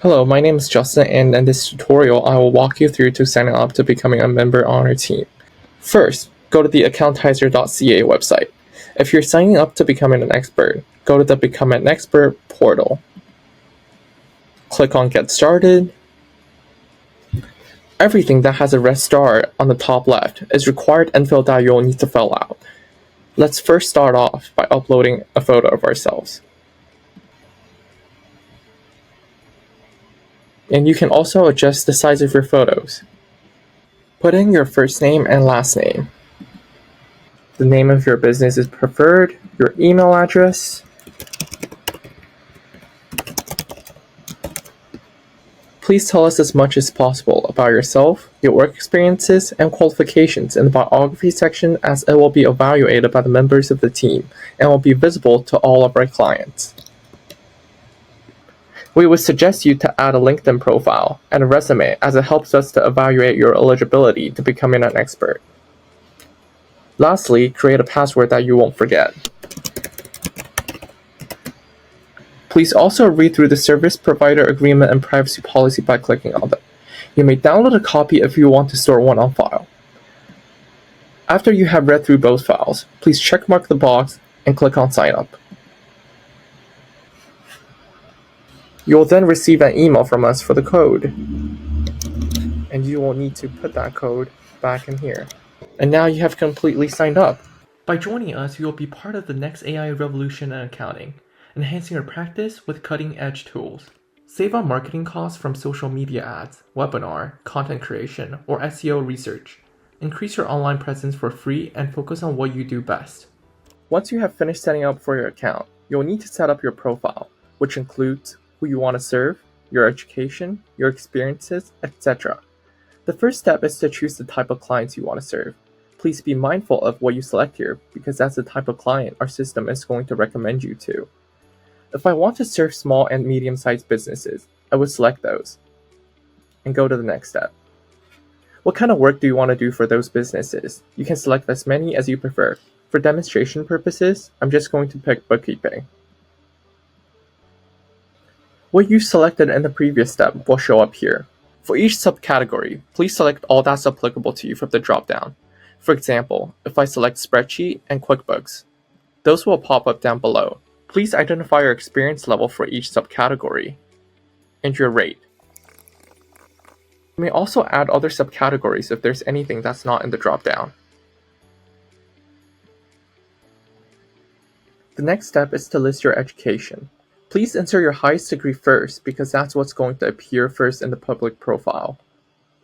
Hello, my name is Justin, and in this tutorial, I will walk you through to signing up to becoming a member on our team. First, go to the Accountizer.ca website. If you're signing up to becoming an expert, go to the Become an Expert portal. Click on Get Started. Everything that has a red star on the top left is required info that you'll need to fill out. Let's first start off by uploading a photo of ourselves. And you can also adjust the size of your photos. Put in your first name and last name. The name of your business is preferred, your email address. Please tell us as much as possible about yourself, your work experiences, and qualifications in the biography section, as it will be evaluated by the members of the team and will be visible to all of our clients. We would suggest you to add a LinkedIn profile and a resume, as it helps us to evaluate your eligibility to becoming an expert. Lastly, create a password that you won't forget. Please also read through the service provider agreement and privacy policy by clicking on them. You may download a copy if you want to store one on file. After you have read through both files, please checkmark the box and click on Sign Up. You will then receive an email from us for the code, and you will need to put that code back in here. And now you have completely signed up. By joining us, you will be part of the next AI revolution in accounting, enhancing your practice with cutting-edge tools. Save on marketing costs from social media ads, webinar, content creation, or SEO research. Increase your online presence for free and focus on what you do best. Once you have finished setting up for your account, you'll need to set up your profile, which includes who you want to serve, your education, your experiences, etc. The first step is to choose the type of clients you want to serve. Please be mindful of what you select here, because that's the type of client our system is going to recommend you to. If I want to serve small and medium-sized businesses, I would select those and go to the next step. What kind of work do you want to do for those businesses? You can select as many as you prefer. For demonstration purposes, I'm just going to pick bookkeeping. What you selected in the previous step will show up here. For each subcategory, please select all that's applicable to you from the drop-down. For example, if I select Spreadsheet and QuickBooks, those will pop up down below. Please identify your experience level for each subcategory and your rate. You may also add other subcategories if there's anything that's not in the drop-down. The next step is to list your education. Please enter your highest degree first, because that's what's going to appear first in the public profile.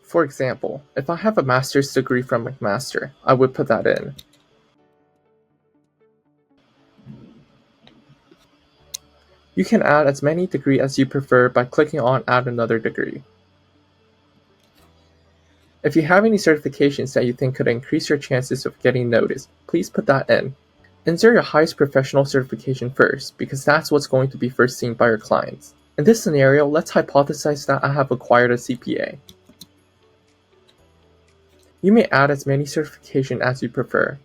For example, if I have a master's degree from McMaster, I would put that in. You can add as many degrees as you prefer by clicking on Add Another Degree. If you have any certifications that you think could increase your chances of getting noticed, please put that in. Insert your highest professional certification first, because that's what's going to be first seen by your clients. In this scenario, let's hypothesize that I have acquired a CPA. You may add as many certifications as you prefer.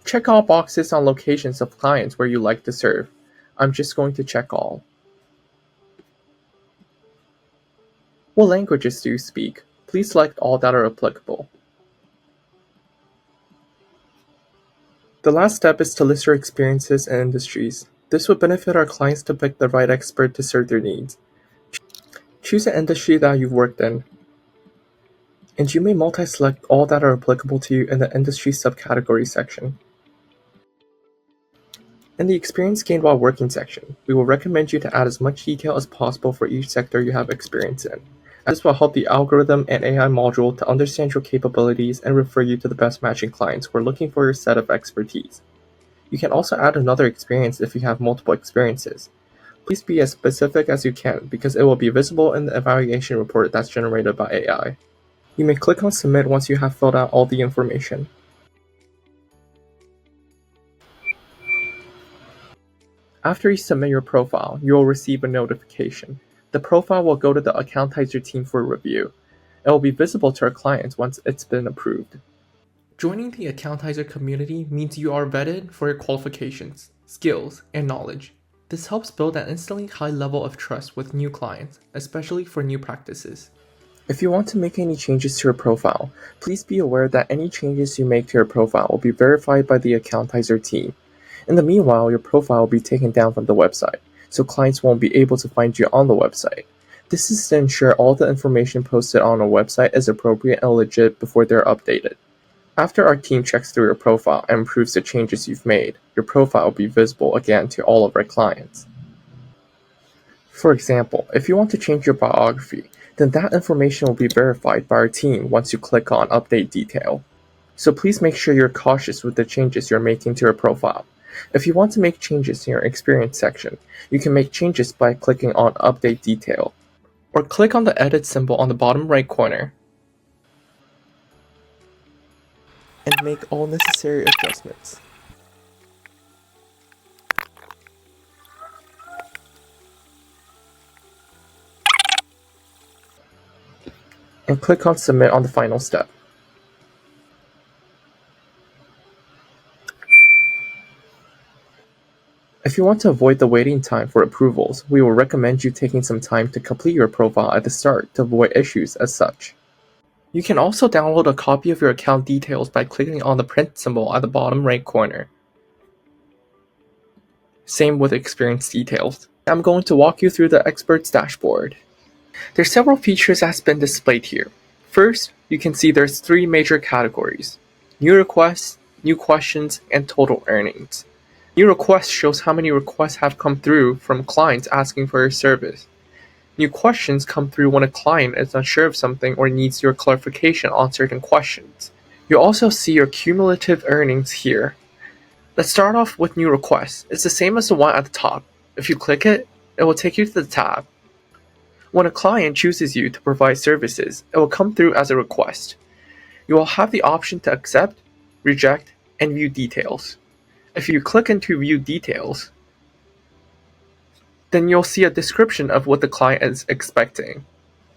Check all boxes on locations of clients where you like to serve. I'm just going to check all. What languages do you speak? Please select all that are applicable. The last step is to list your experiences and industries. This would benefit our clients to pick the right expert to serve their needs. Choose an industry that you've worked in, and you may multi-select all that are applicable to you in the industry subcategory section. In the experience gained while working section, we will recommend you to add as much detail as possible for each sector you have experience in. This will help the algorithm and AI module to understand your capabilities and refer you to the best matching clients who are looking for your set of expertise. You can also add another experience if you have multiple experiences. Please be as specific as you can, because it will be visible in the evaluation report that's generated by AI. You may click on Submit once you have filled out all the information. After you submit your profile, you will receive a notification. The profile will go to the Accountizer team for review. It will be visible to our clients once it's been approved. Joining the Accountizer community means you are vetted for your qualifications, skills, and knowledge. This helps build an instantly high level of trust with new clients, especially for new practices. If you want to make any changes to your profile, please be aware that any changes you make to your profile will be verified by the Accountizer team. In the meanwhile, your profile will be taken down from the website, so clients won't be able to find you on the website. This is to ensure all the information posted on a website is appropriate and legit before they're updated. After our team checks through your profile and approves the changes you've made, your profile will be visible again to all of our clients. For example, if you want to change your biography, then that information will be verified by our team once you click on Update Detail. So please make sure you're cautious with the changes you're making to your profile. If you want to make changes in your experience section, you can make changes by clicking on Update Detail, or click on the edit symbol on the bottom right corner and make all necessary adjustments. And click on Submit on the final step. If you want to avoid the waiting time for approvals, we will recommend you taking some time to complete your profile at the start to avoid issues as such. You can also download a copy of your account details by clicking on the print symbol at the bottom right corner. Same with experience details. I'm going to walk you through the experts dashboard. There's several features that's been displayed here. First, you can see there's 3 major categories: new requests, new questions, and total earnings. New requests shows how many requests have come through from clients asking for your service. New questions come through when a client is unsure of something or needs your clarification on certain questions. You'll also see your cumulative earnings here. Let's start off with new requests. It's the same as the one at the top. If you click it, it will take you to the tab. When a client chooses you to provide services, it will come through as a request. You will have the option to accept, reject, and view details. If you click into View Details, then you'll see a description of what the client is expecting.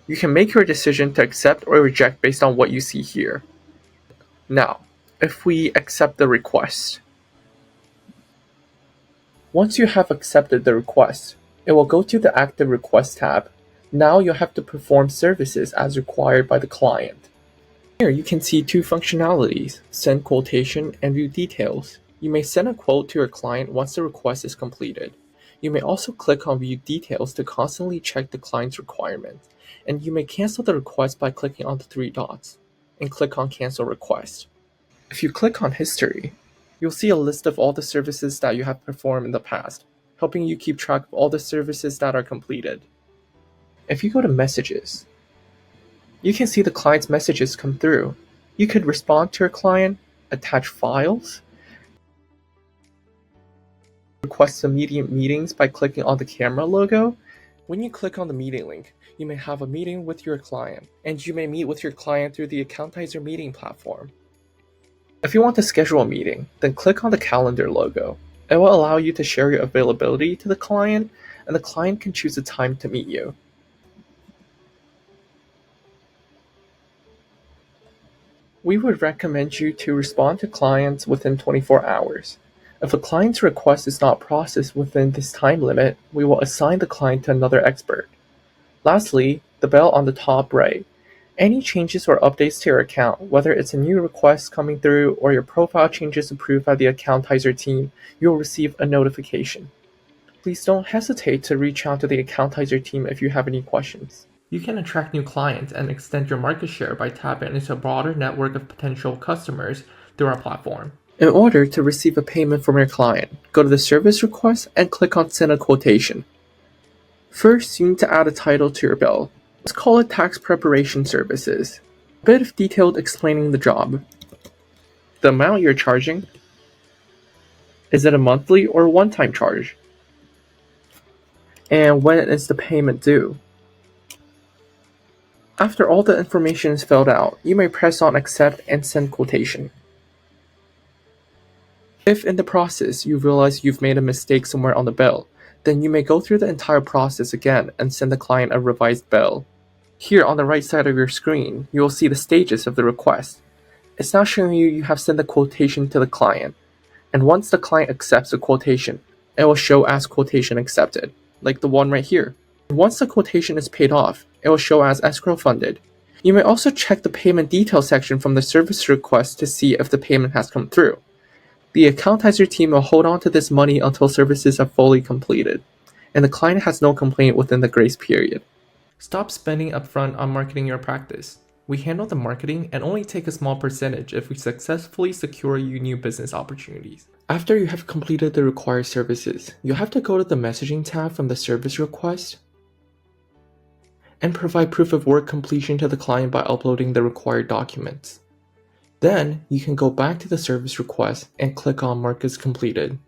You can make your decision to accept or reject based on what you see here. Now, if we accept the request. Once you have accepted the request, it will go to the Active Request tab. Now you'll have to perform services as required by the client. Here you can see 2 functionalities, Send Quotation and View Details. You may send a quote to your client once the request is completed. You may also click on View Details to constantly check the client's requirements, and you may cancel the request by clicking on the 3 dots, and click on Cancel Request. If you click on History, you'll see a list of all the services that you have performed in the past, helping you keep track of all the services that are completed. If you go to Messages, you can see the client's messages come through. You could respond to your client, attach files, request immediate meetings by clicking on the camera logo. When you click on the meeting link, you may have a meeting with your client, and you may meet with your client through the Accountizer meeting platform. If you want to schedule a meeting, then click on the calendar logo. It will allow you to share your availability to the client, and the client can choose a time to meet you. We would recommend you to respond to clients within 24 hours. If a client's request is not processed within this time limit, we will assign the client to another expert. Lastly, the bell on the top right. Any changes or updates to your account, whether it's a new request coming through or your profile changes approved by the Accountizer team, you will receive a notification. Please don't hesitate to reach out to the Accountizer team if you have any questions. You can attract new clients and extend your market share by tapping into a broader network of potential customers through our platform. In order to receive a payment from your client, go to the service request and click on Send a Quotation. First, you need to add a title to your bill. Let's call it Tax Preparation Services. A bit of detail explaining the job. The amount you're charging. Is it a monthly or one-time charge? And when is the payment due? After all the information is filled out, you may press on Accept and Send Quotation. If in the process you realize you've made a mistake somewhere on the bill, then you may go through the entire process again and send the client a revised bill. Here on the right side of your screen, you will see the stages of the request. It's now showing you have sent the quotation to the client, and once the client accepts the quotation, it will show as quotation accepted, like the one right here. Once the quotation is paid off, it will show as escrow funded. You may also check the payment details section from the service request to see if the payment has come through. The Accountizer team will hold on to this money until services are fully completed, and the client has no complaint within the grace period. Stop spending upfront on marketing your practice. We handle the marketing and only take a small percentage if we successfully secure you new business opportunities. After you have completed the required services, you'll have to go to the messaging tab from the service request and provide proof of work completion to the client by uploading the required documents. Then, you can go back to the service request and click on Mark as completed.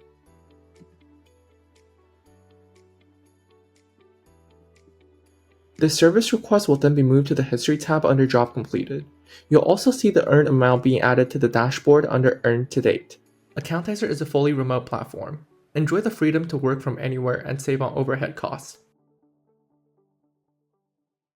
The service request will then be moved to the History tab under Job Completed. You'll also see the earned amount being added to the dashboard under Earned to Date. Accountizer is a fully remote platform. Enjoy the freedom to work from anywhere and save on overhead costs.